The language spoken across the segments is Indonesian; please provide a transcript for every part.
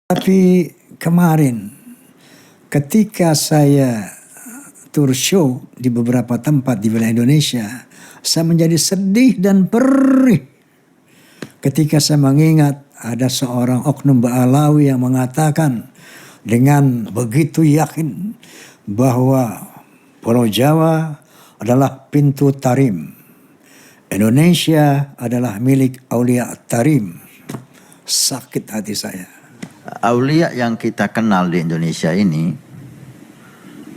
Tapi kemarin ketika saya tour show di beberapa tempat di wilayah Indonesia, saya menjadi sedih dan perih ketika saya mengingat ada seorang oknum Ba'alawi yang mengatakan dengan begitu yakin bahwa Pulau Jawa adalah pintu tarim, Indonesia adalah milik Aulia Tarim. Sakit hati saya. Aulia yang kita kenal di Indonesia ini,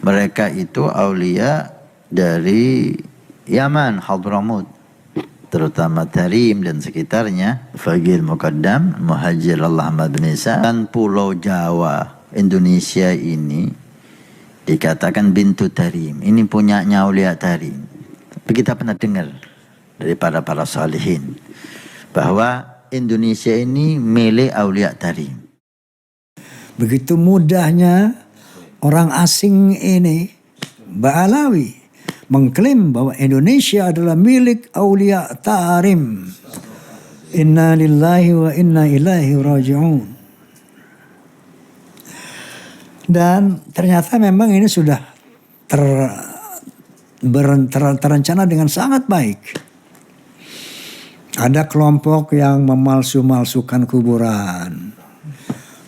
mereka itu aulia dari Yaman, Hadramut, terutama Tarim dan sekitarnya, Faqih Muqaddam, Muhajir Allah Ahmad bin Isa, dan Pulau Jawa Indonesia ini dikatakan bintu Tarim. Ini punyanya Aulia Tarim. Tapi kita pernah dengar dari para salihin bahwa Indonesia ini milik Aulia Tarim. Begitu mudahnya orang asing ini, Ba'alawi, mengklaim bahwa Indonesia adalah milik Aulia Tarim. Inna lillahi wa inna ilaihi raji'un. Dan ternyata memang ini sudah terencana dengan sangat baik. Ada kelompok yang memalsu-malsukan kuburan.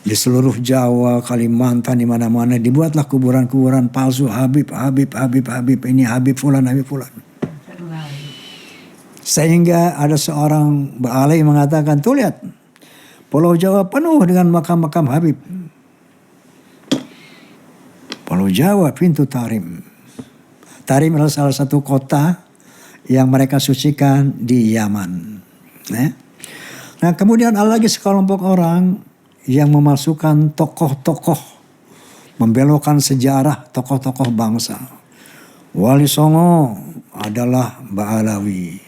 Di seluruh Jawa, Kalimantan, di mana-mana dibuatlah kuburan-kuburan palsu. Habib, ini Habib Fulan. Sehingga ada seorang Ba'alai mengatakan, tuh lihat, Pulau Jawa penuh dengan makam-makam Habib. Pulau Jawa pintu Tarim. Tarim adalah salah satu kota yang mereka sucikan di Yaman. Nah kemudian ada lagi sekelompok orang yang memasukkan tokoh-tokoh, membelokkan sejarah tokoh-tokoh bangsa. Wali Songo adalah Ba'alawi.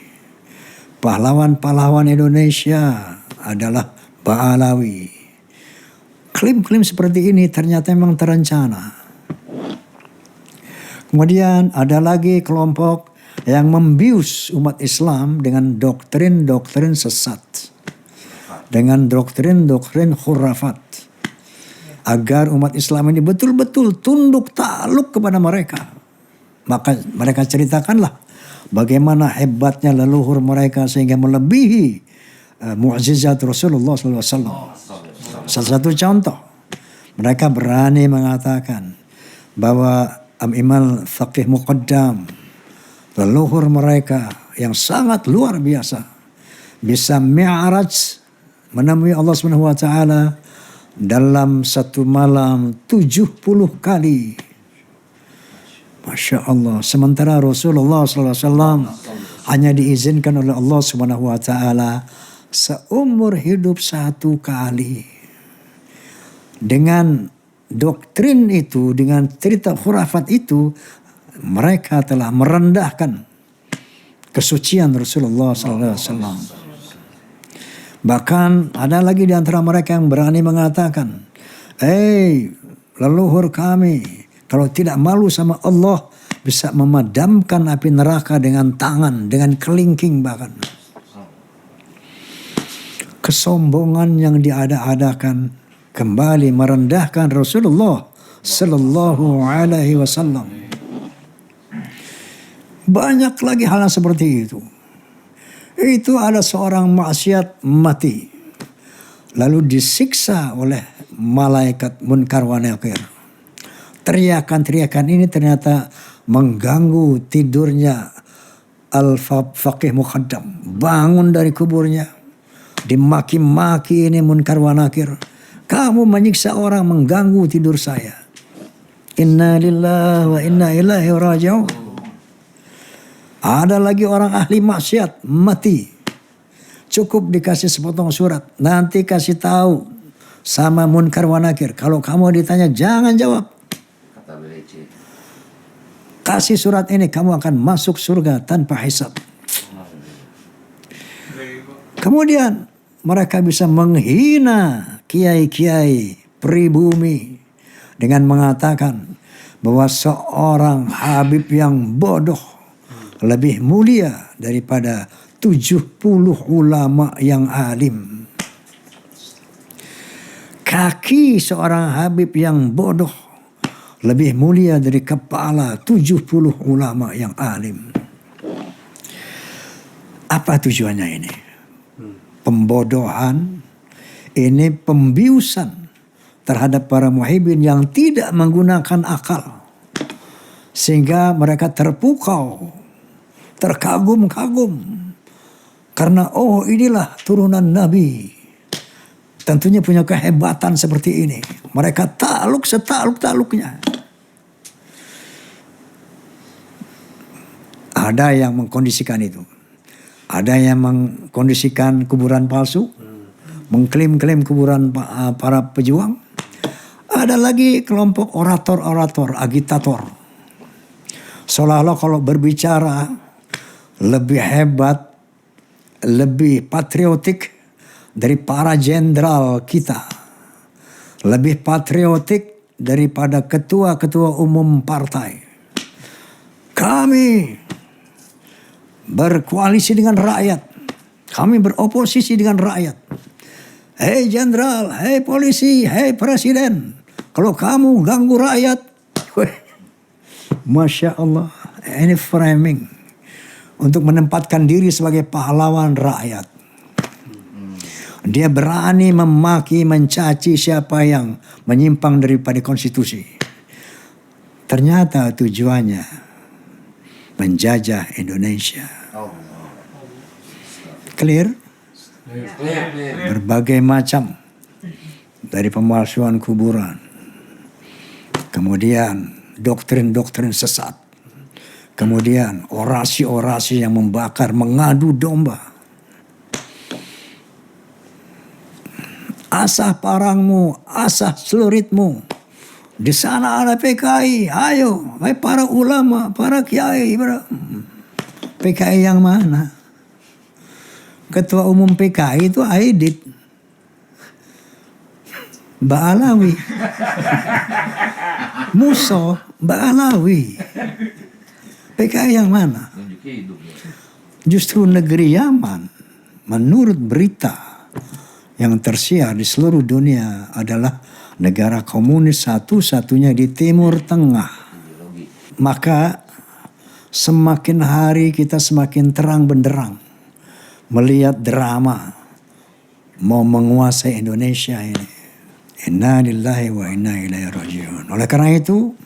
Pahlawan-pahlawan Indonesia adalah Ba'alawi. Klaim-klaim seperti ini ternyata memang terencana. Kemudian ada lagi kelompok yang membius umat Islam dengan doktrin-doktrin sesat. Dengan doktrin-doktrin khurafat. Agar umat Islam ini betul-betul tunduk takluk kepada mereka. Maka mereka ceritakanlah bagaimana hebatnya leluhur mereka sehingga melebihi mukjizat Rasulullah SAW. Salah satu contoh, mereka berani mengatakan bahwa Imam Faqih Muqaddam, leluhur mereka yang sangat luar biasa, bisa mi'raj, menemui Allah Subhanahu wa taala dalam satu malam 70 kali. Masya Allah. Sementara Rasulullah SAW hanya diizinkan oleh Allah Subhanahu wa taala seumur hidup 1 kali. Dengan doktrin itu, dengan cerita khurafat itu, mereka telah merendahkan kesucian Rasulullah SAW. Bahkan ada lagi di antara mereka yang berani mengatakan, leluhur kami, kalau tidak malu sama Allah, bisa memadamkan api neraka dengan tangan, dengan kelingking bahkan. Kesombongan yang diada-adakan kembali merendahkan Rasulullah Sallallahu Alaihi Wasallam. Banyak lagi hal seperti itu. Itu ada seorang maksiat mati, lalu disiksa oleh malaikat Munkar wa Nakir. Teriakan-teriakan ini ternyata mengganggu tidurnya Al-Faqih Muqaddam. Bangun dari kuburnya, dimaki-maki ini Munkar wa Nakir. Kamu menyiksa orang, mengganggu tidur saya. Inna lillahi wa inna ilaihi raji'un. Ada lagi orang ahli maksiat mati. Cukup dikasih sepotong surat. Nanti kasih tahu sama Munkar wa Nakir. Kalau kamu ditanya jangan jawab. Kasih surat ini, kamu akan masuk surga tanpa hisab. Kemudian mereka bisa menghina kiai-kiai pribumi dengan mengatakan bahwa seorang Habib yang bodoh lebih mulia daripada 70 ulama yang alim. Kaki seorang Habib yang bodoh lebih mulia dari kepala 70 ulama yang alim. Apa tujuannya ini? Pembodohan, ini pembiusan terhadap para muhibbin yang tidak menggunakan akal. Sehingga mereka terpukau, terkagum-kagum. Karena inilah turunan Nabi. Tentunya punya kehebatan seperti ini. Mereka takluk setakluk-takluknya. Ada yang mengkondisikan itu. Ada yang mengkondisikan kuburan palsu. Mengklaim-klaim kuburan para pejuang. Ada lagi kelompok orator-orator, agitator. Seolah-olah kalau berbicara lebih hebat, lebih patriotik dari para jenderal kita. Lebih patriotik daripada ketua-ketua umum partai. Kami berkoalisi dengan rakyat. Kami beroposisi dengan rakyat. Hei jenderal, hei polisi, hei presiden. Kalau kamu ganggu rakyat, Masya Allah, ini framing untuk menempatkan diri sebagai pahlawan rakyat. Dia berani memaki, mencaci siapa yang menyimpang daripada konstitusi. Ternyata tujuannya menjajah Indonesia. Clear? Berbagai macam. Dari pemalsuan kuburan. Kemudian doktrin-doktrin sesat. Kemudian orasi-orasi yang membakar, mengadu domba. Asah parangmu, asah celuritmu. Di sana ada PKI, ayo, para ulama, para kiai. PKI yang mana? Ketua umum PKI itu Aidit. Mbak Alawi. Muso, Mbak Alawi. PKI yang mana? Justru negeri Yaman, menurut berita yang tersiar di seluruh dunia adalah negara komunis satu-satunya di Timur Tengah. Maka semakin hari kita semakin terang benderang melihat drama mau menguasai Indonesia ini. Inna lillahi wa inna ilaihi raji'un. Oleh karena itu